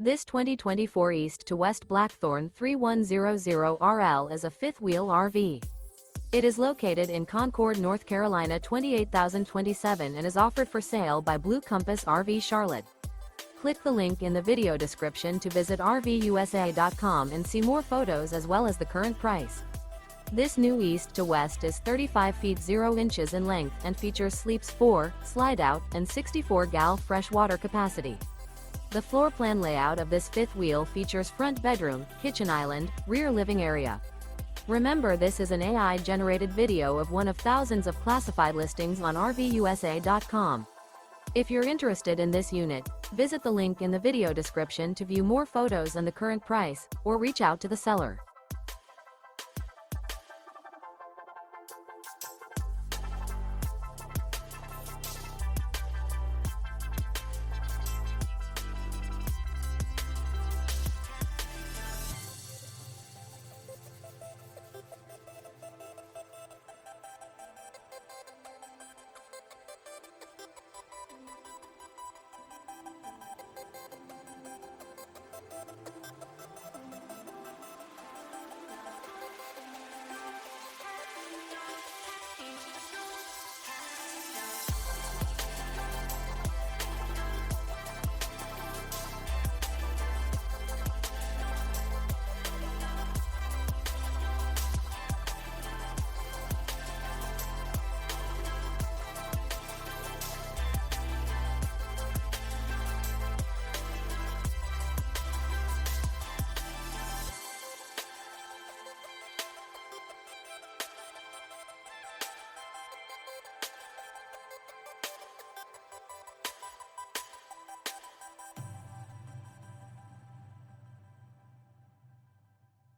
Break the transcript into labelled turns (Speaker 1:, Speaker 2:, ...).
Speaker 1: This 2024 East to West Blackthorn 3100RL is a fifth-wheel RV. It is located in Concord, North Carolina 28027 and is offered for sale by Blue Compass RV Charlotte. Click the link in the video description to visit RVUSA.com and see more photos as well as the current price. This new East to West is 35 feet 0 inches in length and features sleeps 4, Slideout, and 64 gal fresh water capacity. The floor plan layout of this fifth wheel features front bedroom, kitchen island, rear living area. Remember, this is an AI-generated video of one of thousands of classified listings on RVUSA.com. If you're interested in this unit, visit the link in the video description to view more photos and the current price, or reach out to the seller.